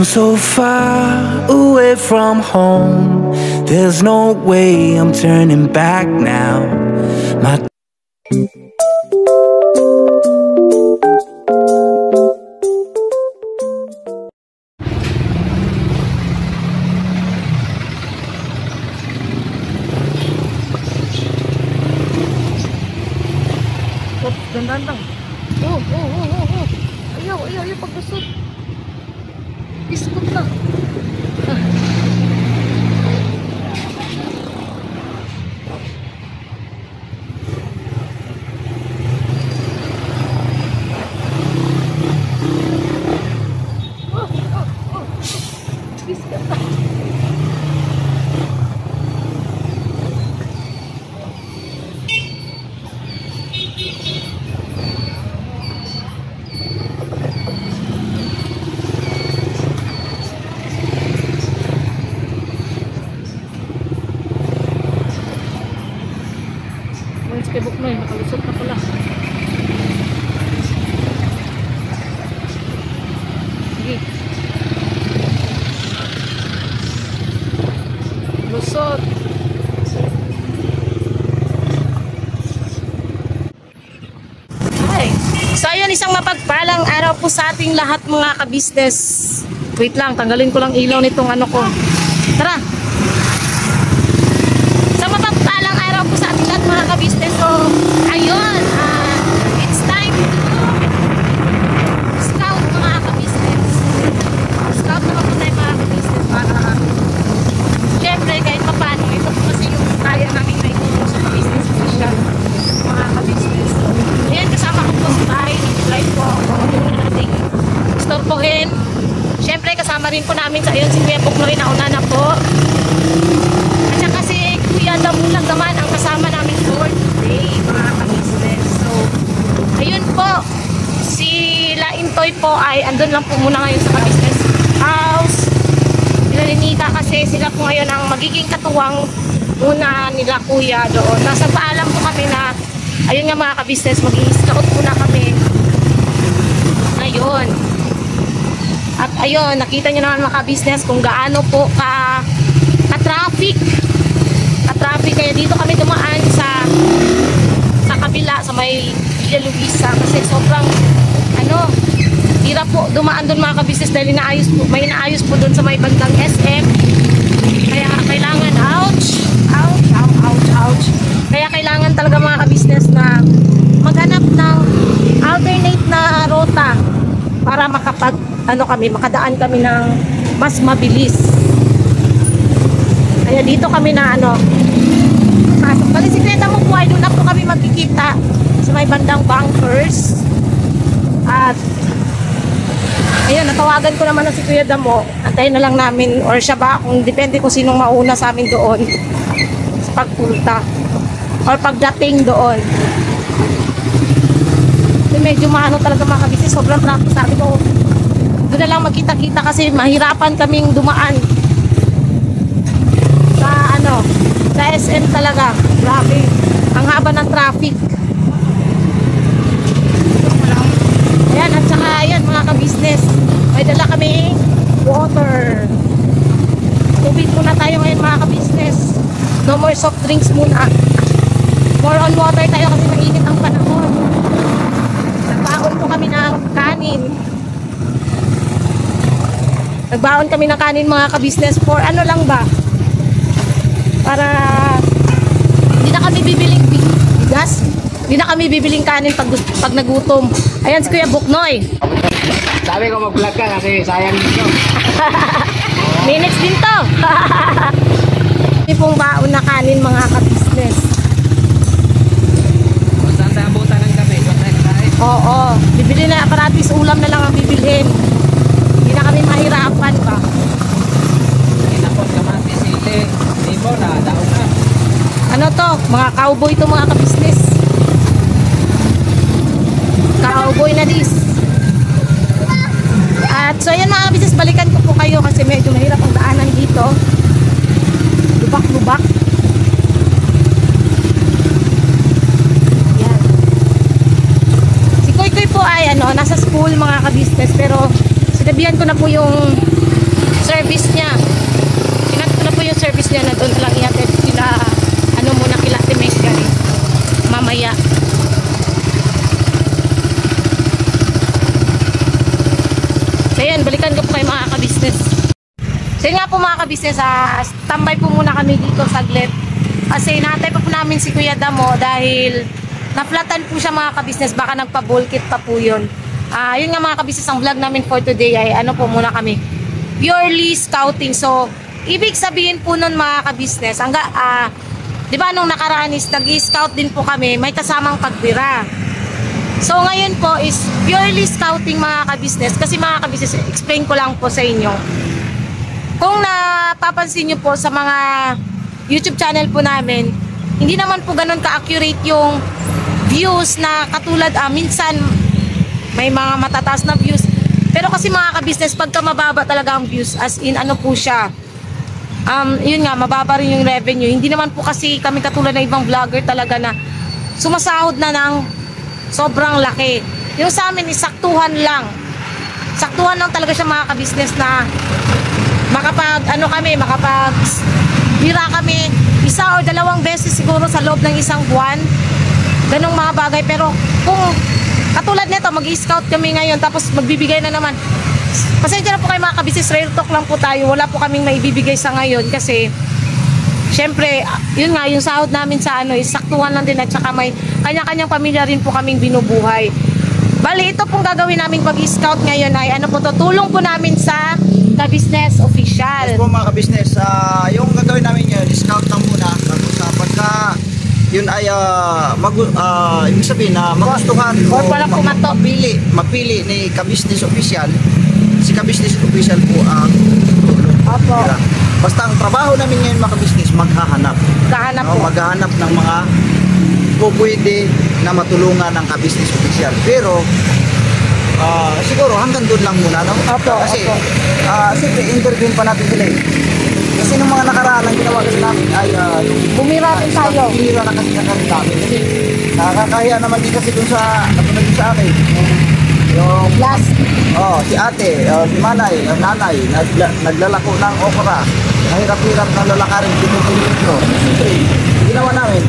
I'm so far away from home. There's no way I'm turning back now. My Gandaan lang. Ayaw, pagkasot. Iskot lang. Iskot lang. Kay Buknoy, nakalusot na pala. Sige. Lusot. Hi. So ayun, isang mapagpalang araw po sa ating lahat mga ka-business. Wait lang, tanggalin ko lang ilaw nitong ano ko. Tara. Mga ka-business, so ayun, it's time to scout mga ka-business. Scout naman po tayo mga ka-business para syempre kahit pa paano ito po kasi yung kaya namin na itulong sa ka-business official mga ka-business. So ayan, kasama ko po sa bahay, live po ako nating storpohin. Syempre kasama rin po namin sa ayun si Kuya Buknoy na una na po. At saka si Kuya Damulang naman ang kasama namin for today mga ka-business. So ayun po, si Laintoy po ay andun lang po muna ngayon sa ka-business house. Sila Ninita kasi sila po ngayon ang magiging katuwang muna nila Kuya doon. Nasa paalam po kami na ayun nga mga ka-business, mag-i-scout muna kami ngayon. At ayun, nakita nyo naman mga ka-business kung gaano po ka-traffic. Kaya dito kami dumaan sa kabila, sa may Villa Luisa kasi sobrang hirap po dumaan doon mga ka-business dahil may inaayos po doon sa may bandang SM. Kaya kailangan, ouch. Kaya kailangan talaga mga ka-business na maghanap ng alternate na rota para makadaan kami ng mas mabilis. Kaya dito kami na pasok. Balisiketa mo po ay doon na po kami magkikita sa may bandang bunkers. At ayun, natawagan ko naman na si Kuya Damo. Antayin na lang namin or siya ba, kung depende kung sinong mauna sa amin doon sa pagpunta or pagdating doon. Kasi medyo maano talaga mga kabisi, sobrang traffic. Sabi ko, doon na lang magkita-kita kasi mahirapan kaming dumaan sa SM talaga. Grabe, ang haba ng traffic. Ayan, at saka ayan mga ka-business, may dala kami water. Tubig muna tayo ngayon mga ka-business. No more soft drinks muna. More on water tayo kasi mainit ang panahon. Nagbaon po kami ng kanin. Nagbaon kami ng kanin mga ka-business for ano lang ba? Para hindi na kami bibiling bigas. Hindi na kami bibiling kanin pag nagutom. Ayan si Kuya Buknoy. Sabi ko mag-vlog ka kasi sayang dito. Minutes din to. Hindi pong baon na kanin mga ka-business. Saan tayo abutan ng gabi? Oo. Bibili na aparatis, ulam na lang ang bibilhin. Hindi na kami mahirapan ba? Inapot naman si Sili. Libo na, daon na. Ano to? Mga cowboy to mga ka-business. Cowboy na dis. At so ayan mga ka-business, balikan ko po kayo kasi medyo mahirap ang daanan dito. Lubak-lubak. Yan. Si Koy Koy po ay nasa school mga ka-business, pero sinabihan ko na po yung service niya. Sinat ko na po yung service niya na doon lang ihatid sila, ano muna kila Temesca rin. Mamaya. So yan, balikan ko po kayo mga ka-business. So yun nga po mga ka-business, standby po muna kami dito saglit. Kasi naantay pa po namin si Kuya Damo dahil na-flatan po siya mga ka-business, baka nagpa-bulkit pa po yun. Yun nga mga ka-business, ang vlog namin for today ay ano po muna kami, purely scouting. So, ibig sabihin po nun mga ka-business, di ba nung nakaraan is nag-scout din po kami, may kasamang pagbira. So, ngayon po is purely scouting mga ka-business. Kasi mga ka-business, explain ko lang po sa inyo. Kung napapansin nyo po sa mga YouTube channel po namin, hindi naman po ganun ka-accurate yung views na katulad, minsan may mga matataas na views. Pero kasi mga ka-business, pagka mababa talaga ang views, as in ano po siya, yun nga, mababa rin yung revenue. Hindi naman po kasi kami katulad ng ibang vlogger talaga na sumasahod na ng sobrang laki. Yung sa amin is saktuhan lang. Saktuhan lang talaga siya mga ka-business na makapag bira kami isa o dalawang beses siguro sa loob ng isang buwan. Ganong mga bagay. Pero kung katulad nito, mag-scout kami ngayon tapos magbibigay na naman. Pasensya na po kayo mga ka-business, real talk lang po tayo. Wala po kaming maibibigay sa ngayon kasi syempre, yun nga, yung sahod namin sa is saktuhan lang din at saka may kanya-kanyang pamilya rin po kaming binubuhay. Bali, ito pong gagawin namin pag-scout ngayon ay ano po to, tulong po namin sa ka-business official. Yes po mga ka-business, yung gagawin namin yun, scout lang muna. Tapos pagka yun ay ibig sabihin na magustuhan o mapili ni ka-business official. Si ka-business official po ang tulong. Opo. Basta ang trabaho namin ngayon mga ka-business, maghahanap. Maghahanap ng mga pwede na matulungan ng ka-business official. Pero siguro hanggang doon lang muna, no? Kasi siyempre interview pa natin sila eh. Kasi nung mga nakaraan ang ginawa kasi namin ay bumira rin tayo. Bumira na kasi nakaraan namin. Kasi nakakahiya naman din kasi doon sa katulad sa akin. Yung last. Si ate, si manay, nanay, naglalako ng okra. Nahirap-hirap na lalakarin, tinutulog ko. Siyempre, ginawa namin.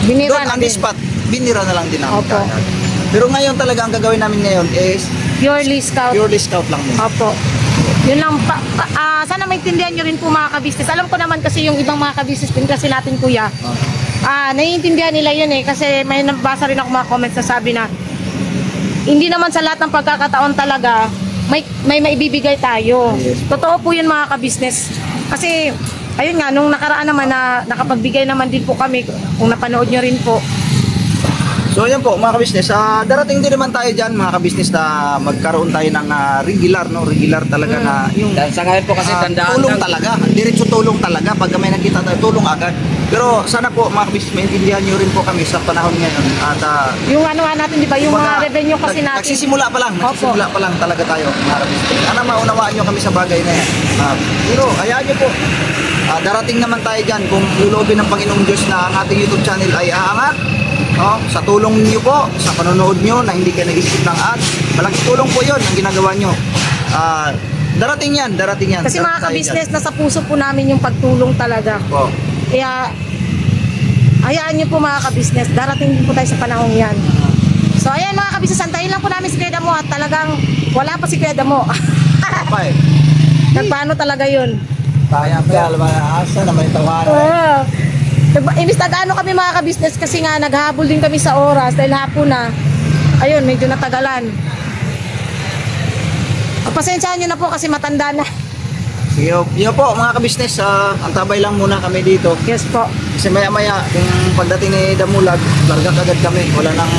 Binira doon na on the spot, binira na lang din namin. Opo. Pero ngayon talaga ang gagawin namin ngayon is purely scout lang muna. Opo. Yun lang sana maintindihan nyo rin po mga ka-business. Alam ko naman kasi yung ibang mga ka-business din kasi natin kuya. Naiintindihan nila yun eh kasi may nabasa rin ako mga comments na sabi na hindi naman sa lahat ng pagkakataon talaga may maibibigay tayo. Yes. Totoo po yun mga ka-business. Kasi ayun nga nung nakaraan naman na nakapagbigay naman din po kami kung napanood nyo rin po. So yan po mga ka-business, darating din naman tayo dyan mga ka-business na magkaroon tayo ng regular talaga na yung Sa ngayon po kasi tandaan tulong lang. talaga, diretso tulong talaga pag may nakita tayo, tulong agad. Pero sana po mga ka-business, maintindihan nyo rin po kami sa panahon ngayon at Yung ano natin di ba, yung mga revenue kasi natin. nagsisimula pa lang talaga tayo mga ka-business. Sana maunawaan nyo kami sa bagay na yan. Pero hayaan nyo po, darating naman tayo dyan kung lulobin ng Panginoong Diyos na ang ating YouTube channel ay aangat. Sa tulong niyo po, sa panonood niyo na hindi kayo nag-skip ng ads, malaking tulong po yun ang ginagawa niyo. Darating yan. Kasi mga ka-business, nasa puso po namin yung pagtulong talaga. Po. Kaya, hayaan nyo po mga ka-business, darating din po tayo sa panahong yan. So, ayan mga ka-business, antayin lang po namin si Kuya Damo at talagang wala pa si Kuya Damo. Nagpaano talaga yun? Kaya pa, asa naman yung tawanan. Imbis nag-ano kami mga ka-business kasi nga naghahabol din kami sa oras dahil hapon na. Ayun, medyo natagalan. Pasensyahan nyo na po kasi matanda na. Sige po mga ka-business, antabay lang muna kami dito. Yes po. Kasi maya kung pagdating ni Damulag, larga kagad kami. Wala nang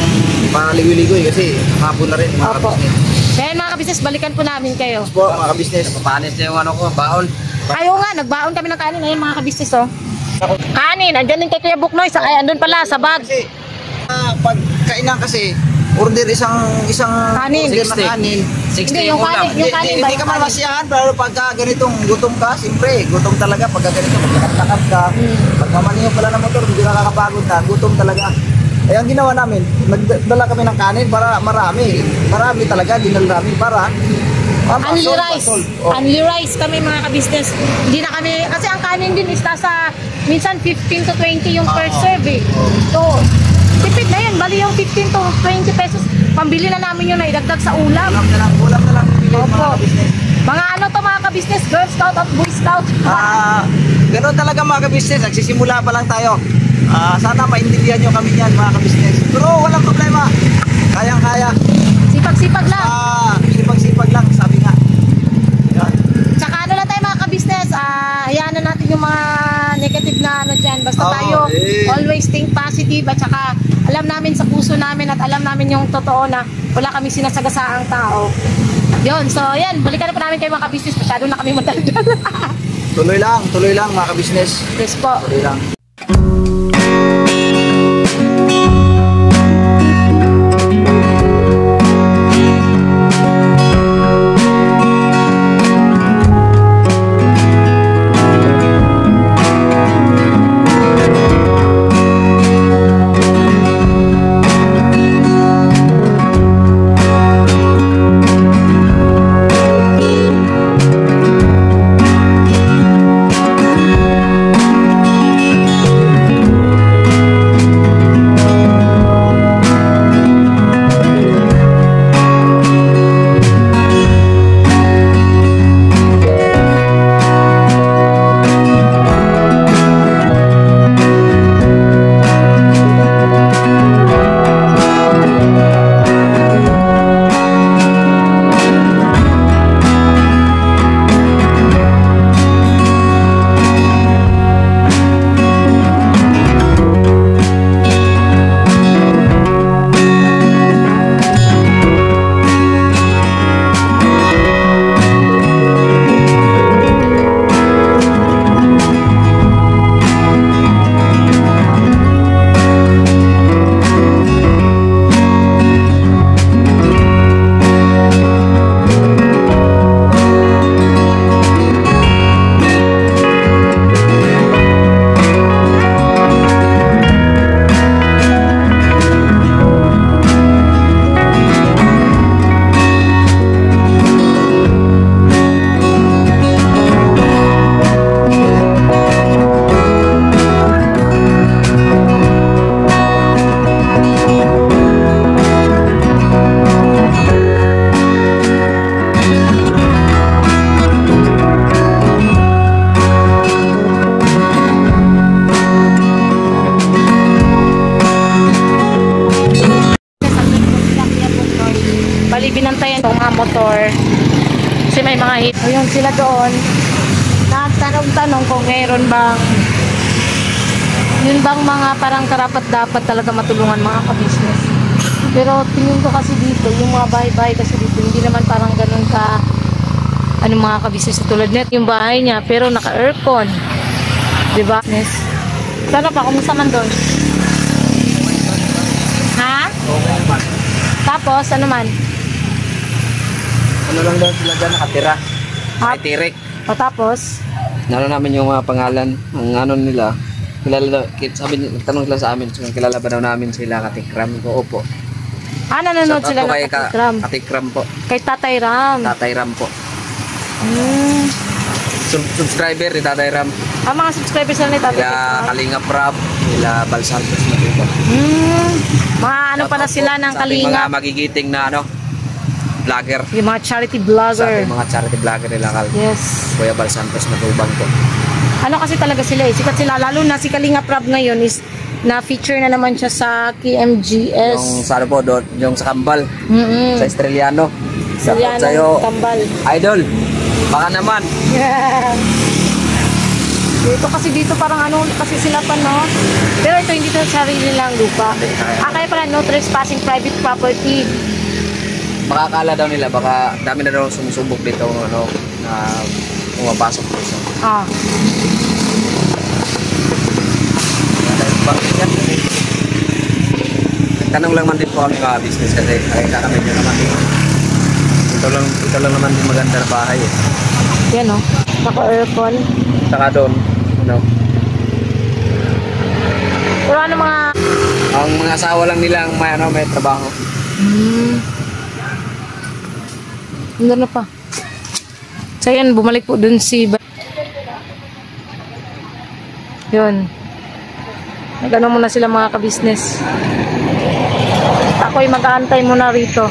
paligoy-ligoy kasi hapon na rin mga Opo. ka-business. Kaya mga ka-business, balikan po namin kayo. Po mga ka-business. Papanis na yung baon. Ayaw nga, nagbaon kami ng kanin. Ayun mga ka-business oh. Kanin, andyan din kay Kuya Buknoy. Ay, andun pala sa bag. Kasi pag kainan kasi order isang Kanin. order na 60. kanin. 60 Hindi, yung yung ulam. kanin, yung kanin ba? Hindi ka mamasiyahan pero pagka ganitong gutom ka, siyempre gutom talaga pagka ganito magkakakap ka. Pag mamaniho pala ng motor, hindi ka nakakapagod na, gutom talaga. Eh ang ginawa namin, nagdala kami ng kanin para marami talaga, dinala namin para Only Pasol, rice. pasol. Oh. Only rice kami mga ka-business. Hindi na kami, kasi ang kanin din is nasa minsan 15 to 20 yung per serve eh. So, tipid na yan. Bali yung 15 to 20 pesos. Pambili na namin yun na idagdag sa ulam. Ulam na lang bibili mga Opo. ka-business. Mga ano to mga ka-business, Girl Scout at Boy Scout. Ganoon talaga mga ka-business, nagsisimula pa lang tayo. Sana maintindihan nyo kami yan mga ka-business. Pero walang problema, kayang-kaya. Sipag-sipag lang. Sipag-sipag lang, sabi nga. Yan. Tsaka ano lang tayo mga ka-business, hayaan na natin yung mga negative na ano dyan. Basta tayo always think positive at saka alam namin sa puso namin at alam namin yung totoo na wala kami sinasagasaang tao. Yun, so yan, balikan na po namin kayo mga ka-business. Masyado na kami madaldal. Tuloy lang mga ka-business. Yes po. Tuloy lang. Binantayan ng mga motor kasi may mga hit. Ayun sila doon nagtanong-tanong kung mayroon bang yun bang mga parang karapat dapat talaga matulungan mga ka-business. Pero tingin ko kasi dito yung mga bahay-bahay kasi dito hindi naman parang ganun ka ano mga ka-business tulad net yung bahay niya pero naka-aircon, diba? Sana pa, kumusta man doon? Ha? Tapos ano man? Ano lang daw sila dyan, nakatira. Ah. May tirik. O tapos? Nalo namin yung mga pangalan, ang ano nila. Kilala daw, sabi niya, nagtanong sila sa amin, so, kilala ba daw namin sila Katikram? Ko, opo. Nanonood sila ng kay Katikram. Katikram po. Kay Tatay Ram. Tatay Ram po. Subscriber ni Tatay Ram. Ang mga subscribers nila ni Tatay Nila Ram. Kalinga Prab, nila Balsantos na dito. Mga ano pala sila ng Kalinga. Mga magigiting na ano, vlogger. Yung mga charity vlogger. Sabi mga charity vlogger nila Yes. Kuya Balsantos na tubang po. Ano kasi talaga sila eh. Sikat sila. Lalo na si Kalinga Prab ngayon is na-feature na naman siya sa KMGS. Yung sa ano po, doon, yung sa Kambal. Sa Estrellano. Siliano, Sa'yo, Kambal. Idol, baka naman. Dito kasi dito parang ano kasi sila pa no. Pero ito hindi to sarili lang lupa. Kaya pala no trespassing private property. Makakala daw nila, baka dami na daw sumusubok dito ano, na pumapasok po siya. Tanong lang man din po kami mga business kasi nakita kami nyo naman ito lang naman din maganda na bahay eh. Yan o, naka-aircon. Saka doon, ano. Pero ano mga... Ang mga asawa lang nila ang may, ano, may trabaho. Ano pa? So yan, bumalik po dun si... Yun. Nagano muna sila mga ka-business. Ako'y mag-aantay muna rito.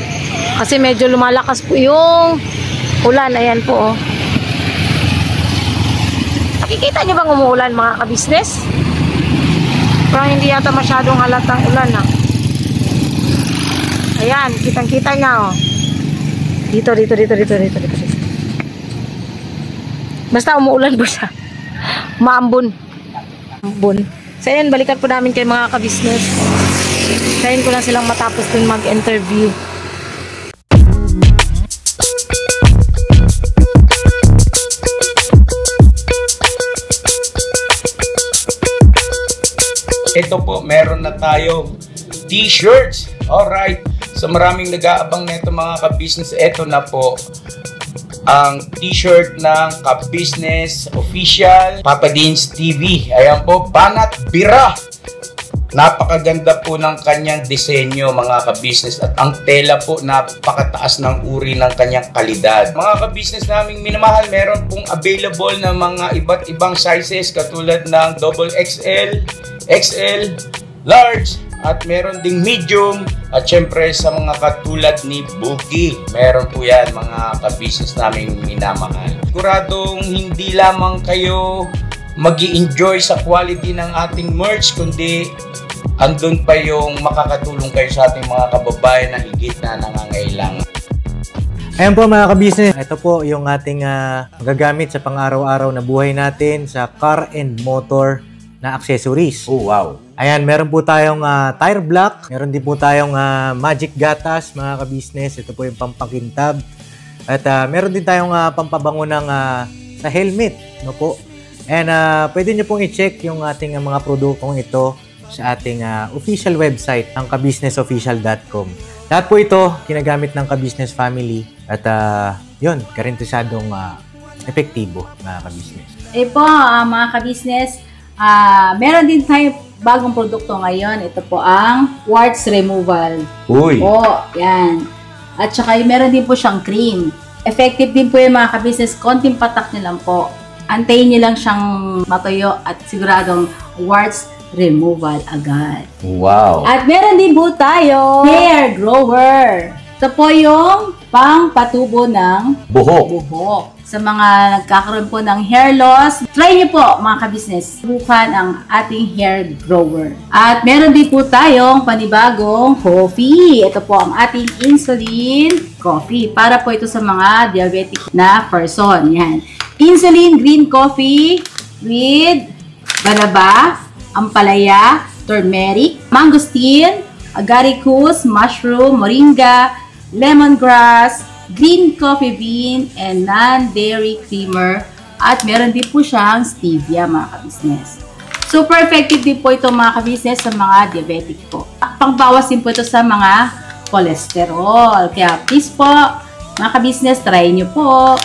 Kasi medyo lumalakas po yung ulan. Ayan po, oh. Nakikita niyo bang umuulan mga ka-business? Parang hindi yata masyadong halatang ulan, ah. Ayan, kitang-kita niya, oh. Dito. Basta umuulan po siya. Maambon. So ayan, balikan po namin kay mga ka-business. Tayin ko lang silang matapos dun mag-interview. Ito po, meron na tayong t-shirts. Alright. So maraming nag-aabang nito mga ka-business. Ito na po ang t-shirt ng Ka-Business Official Papa Deans TV. Ayan po, Banat Bira. Napakaganda po ng kanyang disenyo mga ka-business, at ang tela po napakataas ng uri ng kanyang kalidad. Mga ka-business naming minamahal, meron pong available na mga iba't ibang sizes katulad ng XXL, XL, large, at meron ding medium, at syempre sa mga katulad ni Boogie, meron po yan mga ka-business naming minamahal. Siguradong hindi lamang kayo mag-i-enjoy sa quality ng ating merch, kundi andun pa yung makakatulong kayo sa ating mga kababayan na higit na nangangailangan. Ayan po mga ka-business, ito po yung ating magagamit sa pang-araw-araw na buhay natin sa car and motor na accessories. Oh wow! Ayan, meron po tayong tire block, meron din po tayong magic gatas mga ka-business. Ito po yung pampakintab. At meron din tayong pampabango ng sa helmet, no po. And pwede nyo pong i-check yung ating mga produktong ito sa ating official website, ang kabusinessofficial.com. Lahat po ito ginagamit ng Ka-Business Family at yun, karentesadong epektibo mga ka-business. Po, mga ka-business, meron din tayo bagong produkto ngayon. Ito po ang warts removal. Uy! Po, yan. At saka meron din po siyang cream. Effective din po yung mga ka-business. Konting patak nyo lang po. Antayin nyo lang siyang matuyo at siguradong warts removal agad. Wow! At meron din po tayo hair grower. Ito po yung pang-patubo ng buhok. Sa mga nagkakaroon po ng hair loss, try nyo po mga ka-business. Subukan ang ating hair grower. At meron din po tayong panibagong coffee. Ito po ang ating insulin coffee. Para po ito sa mga diabetic na person. Yan. Insulin green coffee with banaba, ampalaya, turmeric, mangosteen, agaricus, mushroom, moringa, lemongrass, green coffee bean, and non-dairy creamer. At meron din po siyang stevia mga ka-business. Super effective din po ito mga ka-business sa mga diabetic po. Pangbawas din po ito sa mga cholesterol. Kaya please po mga ka-business, try nyo po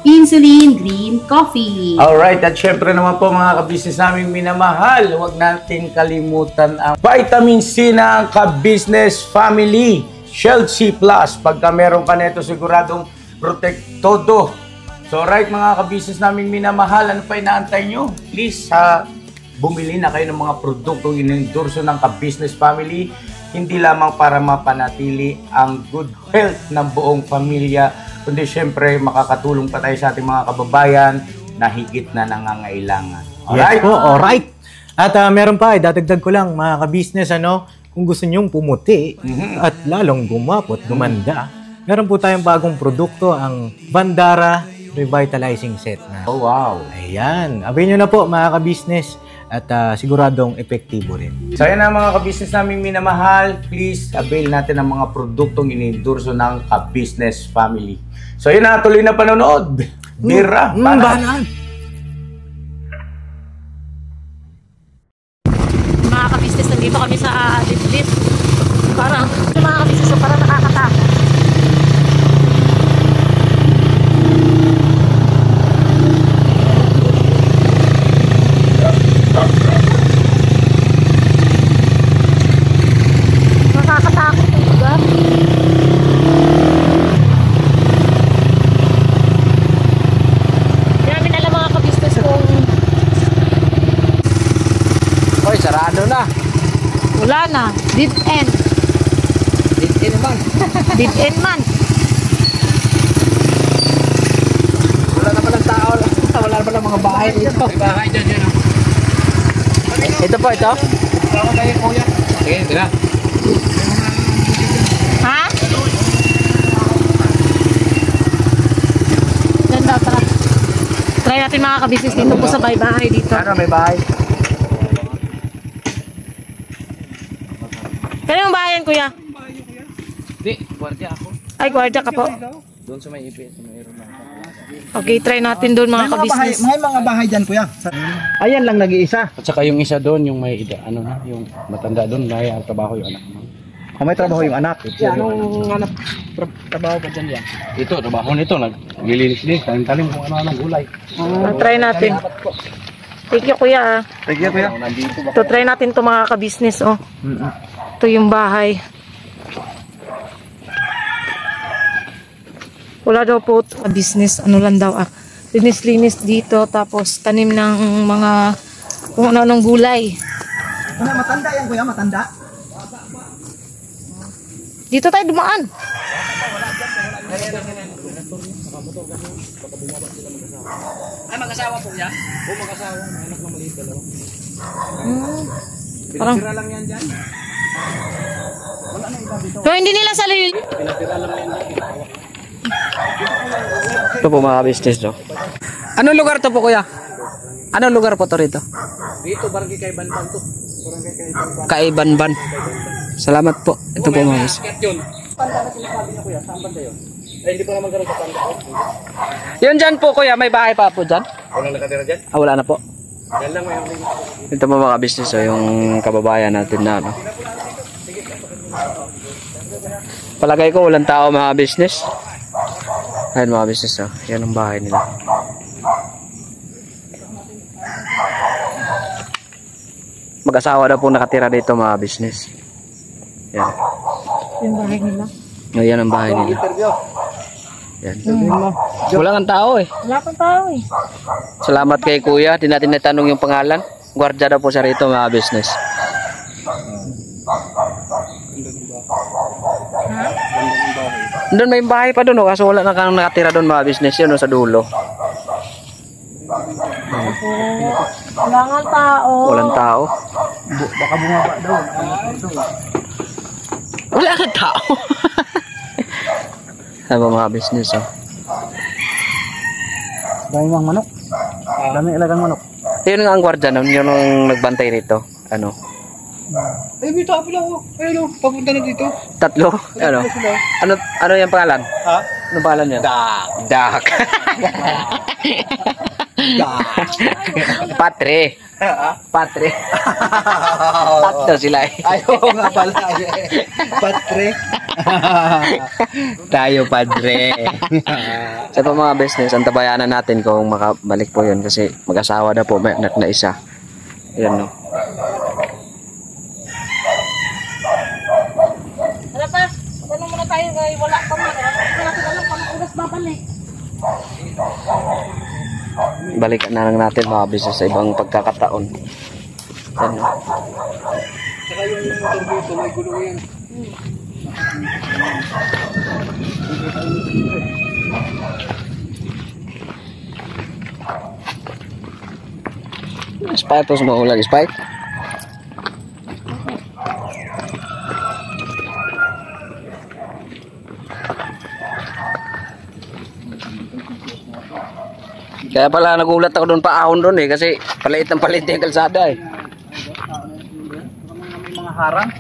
insulin green coffee. Alright, at syempre naman po mga ka-business naming minamahal, huwag natin kalimutan ang vitamin C ng Ka-Business Family Shield C+. Pagka meron ka nito, siguradong protect todo. So right mga ka-business naming minamahal, ano pa inaantay nyo? Please, bumili na kayo ng mga produktong inendorso ng Ka-Business Family, hindi lamang para mapanatili ang good health ng buong pamilya, kundi syempre makakatulong pa tayo sa ating mga kababayan na higit na nangangailangan. Alright? Yes po, alright. At meron pa, dadagdag ko lang mga ka-business, kung gusto nyong pumuti at lalong gumapot, gumanda, meron po tayong bagong produkto, ang Bandara Revitalizing Set na. Oh wow! Ayan, abay nyo na po mga ka-business at siguradong epektibo rin. So yan na mga ka-business naming minamahal, please avail natin ang mga produktong inendorso ng Ka-Business Family. So yun na, tuloy na panonood. Bira, Banat! Mga ka-business, nandito kami sa Litlit. Parang, mga ka-business, parang nakakatakot. Nakakatakot yung lugar. Oy, sarado na. Wala na. Dead end. Hindi naman. Dead end man. Wala na palang tao. Wala na palang mga bahay dito. May bahay dyan yun. Ito po, ito. Ako tayo, kuya. Sige, tira. Ha? Yan daw, tara. Try natin mga kabisnes dito po sa bahay dito. Ano, may bahay? Kaya yung bahay yan, kuya? Hindi, gwardiya ako. Ay, gwardiya ka po. Doon sa may ipis, mayroon na. Okay, try natin doon mga kabisnes. May mga bahay dyan, kuya. Ayan lang nag-iisa. At saka yung isa doon, yung may ano na, yung matanda doon, may trabaho yung anak mo. May trabaho yung anak. Anong hanap trabaho pa dyan yan? Ito, trabaho nito, naglilinis-linis, talim-talim kung ano-anong gulay. Try natin. Thank you, kuya. Thank you, kuya. Ito, try natin to mga kabisnes, oh. Ito yung bahay. Wala daw po business, ano lang daw linis-linis dito, tapos tanim ng mga kung ano-anong gulay. Matanda yan, kuya, matanda. Dito tayo dumaan. Ay, mag-asawa po yan? Oo, mag-asawa. May anak na maliit dalawa. Parang Tira lang yan dyan. pero hindi nila sarili. Ito po mga business, no? Anong lugar to po, kuya? Anong lugar po to rito? Dito, barangay Kaibanban to. Kaibanban. Salamat po. Ito po mga business. Yun dyan po, kuya. May bahay pa po dyan? Walang nakatira dyan? Ah, wala na po. Yan lang, may Ito po mga business, oh, yung kababayan natin na, no? Palagay ko walang tao mga business. Ayan mga business, oh. Yan ang bahay nila. Mag-asawa na po nakatira dito mga business. Yan. Yung bahay nila. Oh, yan ang bahay nila. Yan. Wala kang tao eh. Wala pang tao eh. Salamat kay kuya. Di natin natanong yung pangalan. Gwardiya na po siya rito mga business. Doon may bahay pa doon, oh, kaso wala na kang nakatira doon mga business yun, oh, sa dulo. Wala nga tao. Walang tao. Baka bumaba daw. Wala kang tao. Ano ba mga business, oh. Dami mga manok. Dami ilagang manok. Yun nga ang gwardiya nun, yun ang nagbantay rito. Ano? Ay, may tao pala ako. Ayun, papunta na dito. Tatlo? Ano? Ano yung pangalan? Ha? Ano pangalan yan? Dak. Patre. Patre. Tatlo sila eh. Ayaw nga pala. Patre. Tayo padre. Sa pa mga business, ang tabayanan natin kung makabalik po yun kasi mag-asawa na po, may anak na isa. Yan, no. Wala pa. Tanong muna tayo kay wala pa man. Wala natin alam kung anong oras babalik. Balikan na lang natin mga business sa ibang pagkakataon. Yan, no. Saka yung motor dito, may gulong yan. Spike to semua lagi spike. Kaya pala nagulat ako doon pa ahon doon eh kasi palit ng palit yung kalsada eh. May mga harang.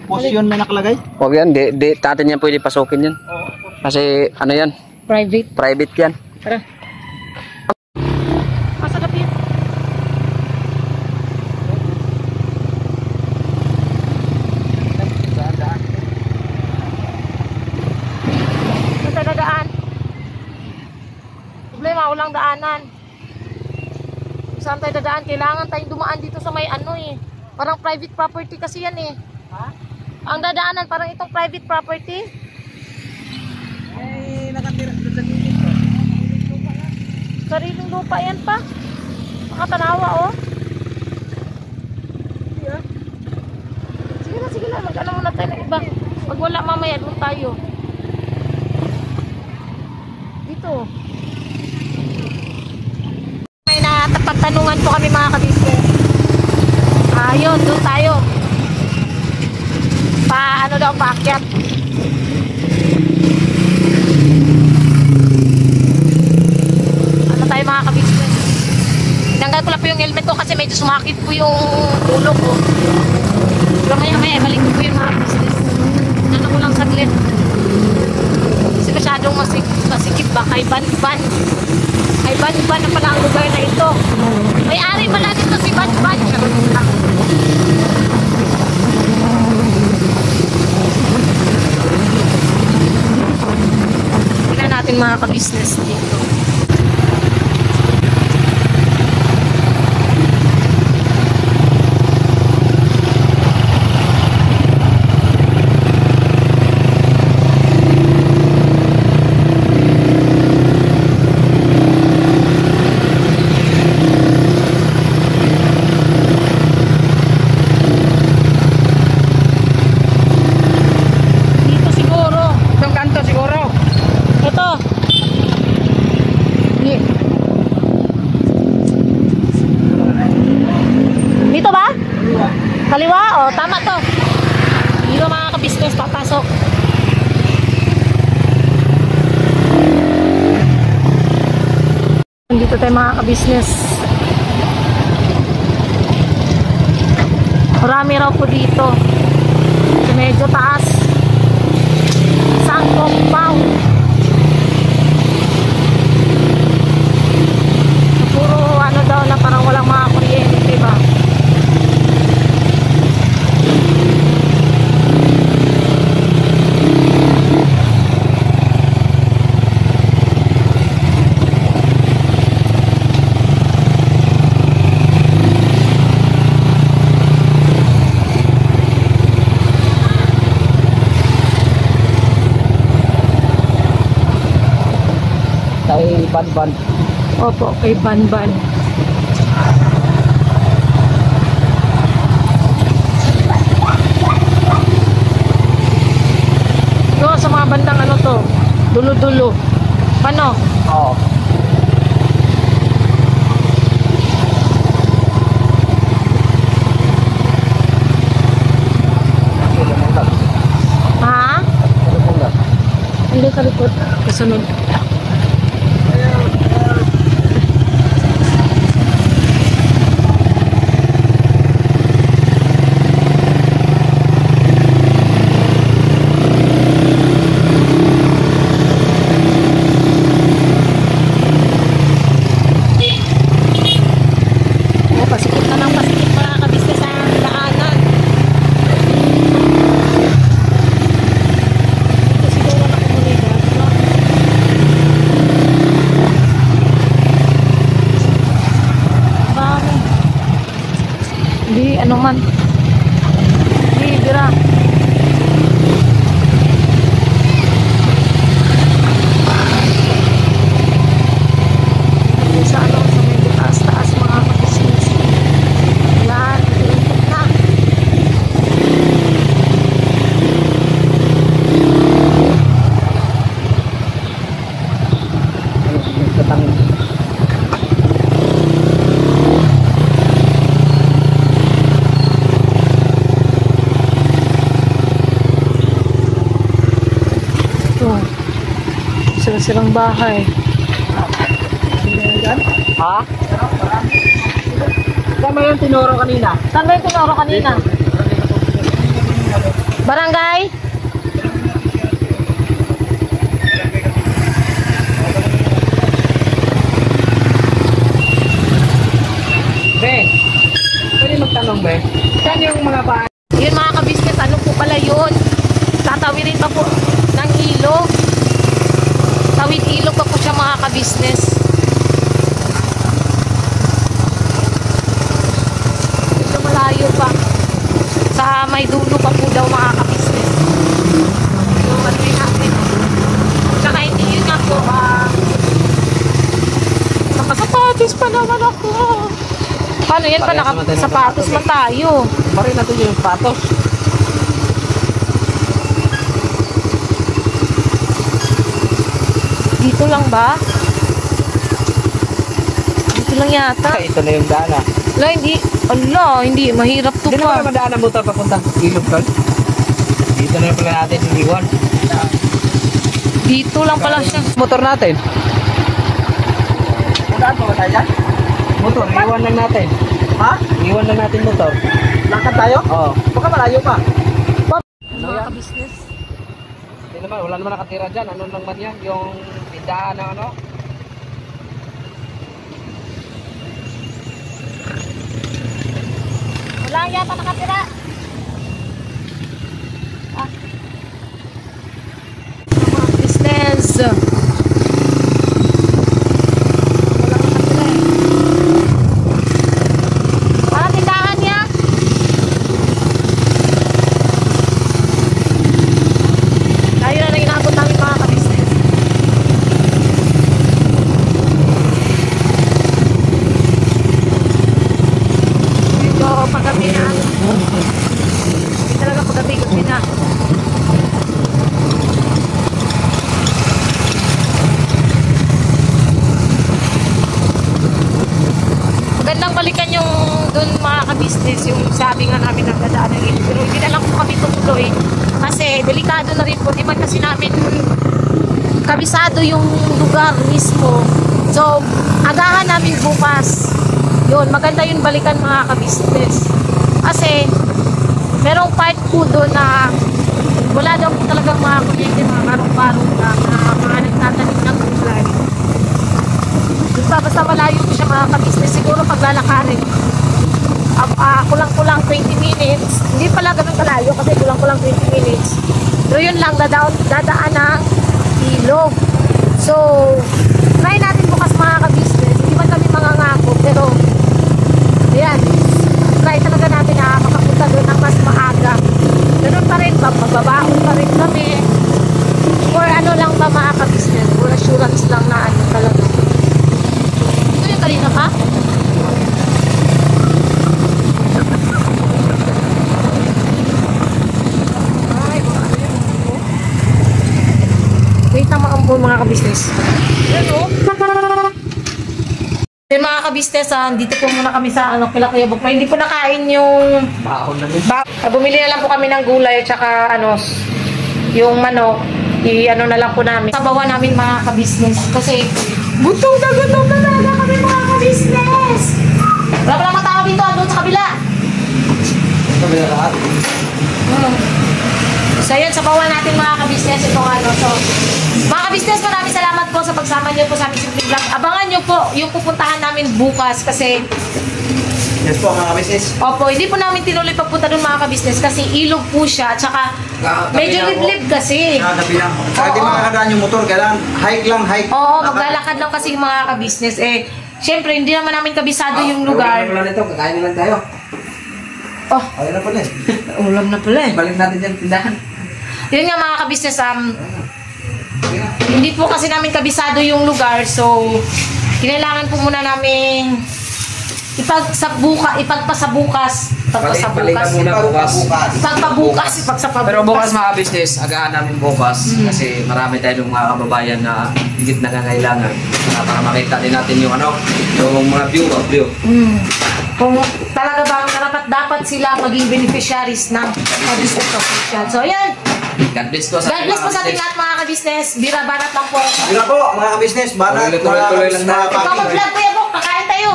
Posyon na nakalagay. Huwag yan, di natin yan pwede pasukin yan. Kasi ano yan, Private. private yan. Tara. Masarap yan. Saan tayo dadaan? Problema, walang daanan. Saan tayo dadaan? Kailangan tayong dumaan dito sa may ano eh. Parang private property kasi yan eh. Ha? Ang dadaanan parang itong private property. Eh, nakatira doon sa gilid ko. Sariling lupa yan pa. Makatanawa oh. wala mamaya doon tayo. Dito. May natapagtanungan po kami mga kabisnes. Ayun, doon tayo. Ano daw, paakyat. Ano tayo mga kabisnes? Tinanggal ko lang po yung helmet ko kasi medyo sumakit po yung ulo ko. Pero maya balik ko po yung mga kabisnes. Ano ko lang saglit. Kasi masyadong masikip ba kay Banban. Kay Banban na pala ang lugar na ito. May-ari pala dito si Banban. Tingnan natin mga kabisnes dito. Kaliwa, oh, tama to. Dito mga ka-business, papasok. Dito tayo mga ka-business. Marami raw po dito. Medyo taas. Isang compound. Puro ano daw na parang walang mga kuryente, diba? Kay Banban. Opo, kay Banban. Ito sa mga bandang ano to, dulo-dulo. Paano? Oo. Ha? Hindi ka likod. Kasunod. Hindi, ano man. Hindi, bira. Sa ano, sa medyo taas-taas mga kapasins. Yan, iintok na. Silang bahay. Ha? Saan ba yung tinuro kanina? Saan ba yung tinuro kanina? Barangay? Be, pwede magtanong, Be? Saan yung mga bahay? Yun mga ka-business, ano po pala yun? Tatawirin pa po ng ilog. Tawid ilog pa po siya mga ka-business. Ito malayo pa. Sa may dulo pa po daw mga ka-business. So, manuin natin. Tsaka hindi yun nga po, nakasapatos pa naman ako. Paano yan pa nakasapatos man tayo? Parin natin yung patos. Dito lang ba? Dito lang yata. Ito na yung daan ah. Ala, hindi. Ala, hindi. Mahirap to Hindi pa. naman madaan ang motor papunta. Ilog tol. Dito na pala natin iniwan. Dito lang pala siya. Motor natin. Saan pa ba tayo dyan? Motor, iwan lang natin. Ha? Iwan lang natin motor. Lakad tayo? Oo. Baka malayo pa. Mga ka-business. Hindi naman, wala naman nakatira dyan. Ano lang man yan? Yung tindahan ng ano? Wala yata nakatira. Mga business. Wala nakatira eh. Para tindahan niya. Tayo na inaabot namin mga ka-business. Dito paggabi na. Hindi talaga paggabi gabi na. Magandang balikan yung doon mga ka-business, yung sabi nga namin ng dadaanan rin. Pero hindi na lang po kami tumuloy kasi delikado na rin po. Di ba kasi namin kabisado yung lugar mismo. So, agahan namin bukas. Yun, maganda yung balikan mga ka-business. Kasi, merong part po doon na wala daw po talagang mga kuryente, mga karong-karong na mga nagtatanim ng gulay. Doon pa, basta malayo po siya mga ka-business. Siguro paglalakarin. Kulang-kulang 20 minutes. Hindi pala ganun kalayo kasi kulang-kulang 20 minutes. Pero yun lang, dadaan ng ilog. So, try natin bukas mga ka-business. Hindi man kami mangangako, pero ayan, try talaga natin na makapunta doon ng mas maaga. Ganun pa rin ba? Magbabaon pa rin kami. Or ano lang ba mga ka-business? Or assurance lang na ano talaga. Ito yung kanina pa? Wait na mga ka-business. Ano? Yung mga ka-business, dito po muna kami sa kila Kuya Bok. Hindi po nakain yung Baon na rin. bumili na lang po kami ng gulay at saka yung manok. I-ano na lang po namin. Sabawan namin mga ka-business. Kasi gutom na talaga kami mga ka-business. Wala pa lang matao dito, doon sa kabila. Kabila lahat. So yun, sabawan natin mga ka-business itong So, mga ka-business, maraming salamat po sa pagsama niyo po sa aming simple vlog. Abangan niyo po yung pupuntahan namin bukas kasi Yes po mga ka-business. opo, hindi po namin tinuloy pagpunta doon mga ka-business kasi ilog po siya at saka medyo liblib kasi. Nakagabi lang. Saka di Oo. makakadaan yung motor. Kailangan hike lang, hike. Oo, maglalakad lang kasi yung mga ka-business. Syempre, hindi naman namin kabisado yung lugar. Wala nito, kakain na lang tayo. Oh, Ayun na pala eh. ulam na pala eh. Balik natin dyan tindahan. Yun nga mga ka-business, hindi po kasi namin kabisado yung lugar, so kailangan po muna namin ipagpasabukas. Pero bukas mga business, agahan namin bukas kasi marami tayong mga kababayan na higit nangangailangan para makita din natin yung yung mga view. Kung talaga bang dapat sila maging beneficiaries ng business official. So ayan, God bless po sa God bless po sa ating lahat mga ka-business. Bira banat lang po. Yun na po mga ka-business. Banat. Tuloy lang na. Ipapag-vlog po yan po, kakain tayo.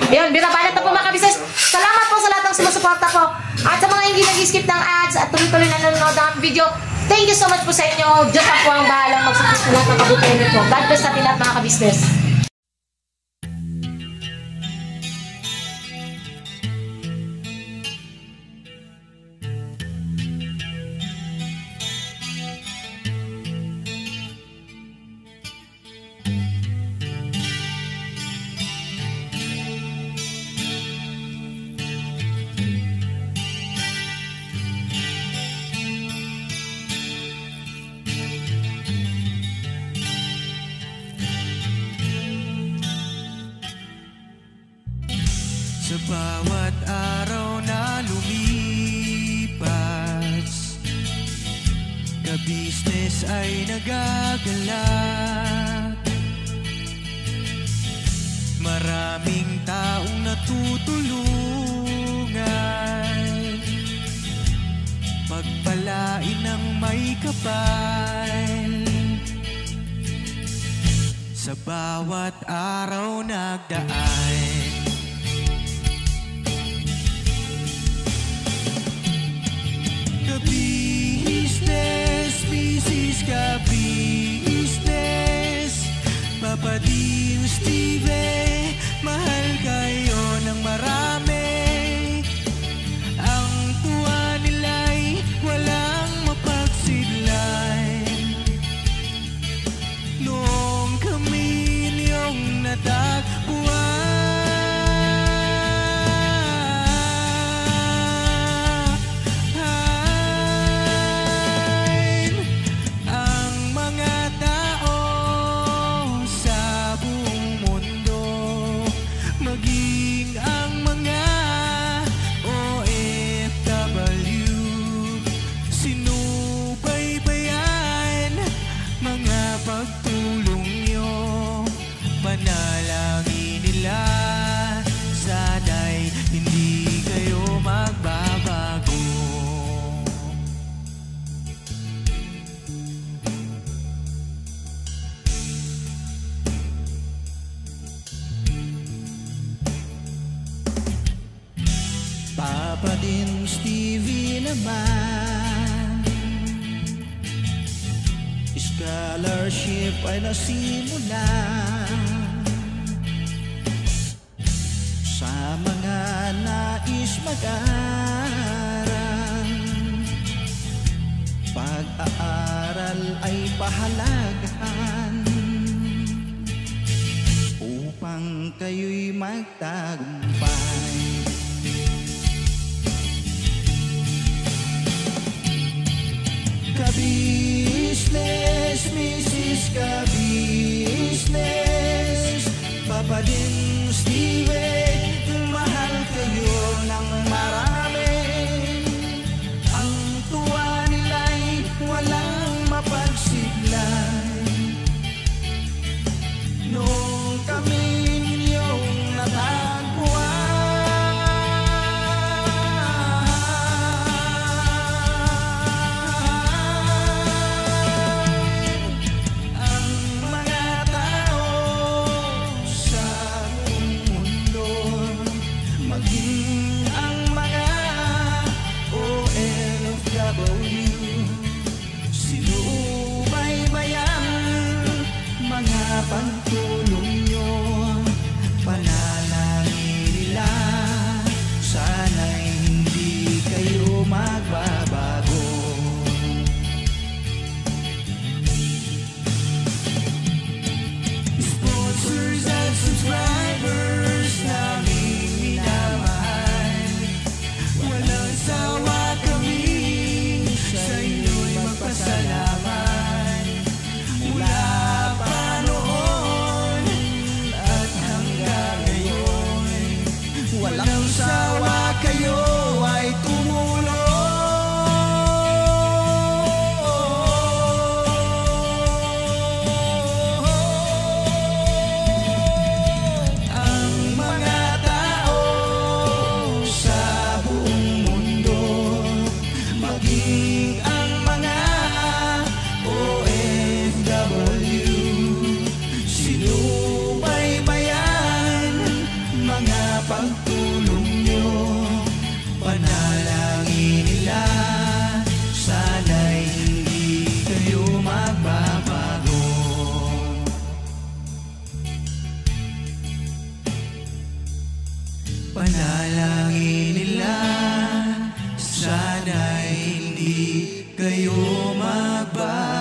Yun, bira banat na po mga ka-business. Salamat po sa lahat ng sumusuporta po. At sa mga hindi nag-skip ng ads at tuloy-tuloy na nanonood ng video, thank you so much po sa inyo. Diyos po ang bahalang magsupos na lahat ng kabutihan nito. God bless natin lahat mga ka-business. Sa bawat araw na lumipas, ka-business ay nagagalak. maraming taong natutulungan, pagpalain ng may kapal. Sa bawat araw nagdaan, ka-business, business ka-business, Papa Dio, Steve, mahal kayo ng marami. Ang tuwa nila'y walang mapagsidlay. Noong kami niyong natagpuan, ang mga tao sa buong mundo, maging ang mga OFW, sinubaybayan mga pagtulong nyo, panalangin nila, sana'y hindi kayo magbabago. Papa din Stevie naman, scholarship ay nasimulan sa mga nais mag-aral. Pag-aaral ay pahalagahan upang kayo'y magtagumpay. Ka-business, Mrs. Ka-business, Papa din Steve, mahal kayo ng marami. Ang tuwa nila'y walang mapagsiglay. Noong kami ninyong natagpuan, pagtulong nyo, panalangin nila, sana'y hindi kayo magbabago. Sponsors at subscribers naming minamahal, walang sawa kami sa inyo'y magpasalamat. Mula pa noon at hanggang ngayon, walang sawa kayo ay tumulong. Ang mga tao sa buong mundo, maging ang mga OFW, sinubaybayan mga pagtulong nyo, panalangin nila, sana'y hindi kayo magbabago. Panalangin nila, sana'y hindi kayo magbabago.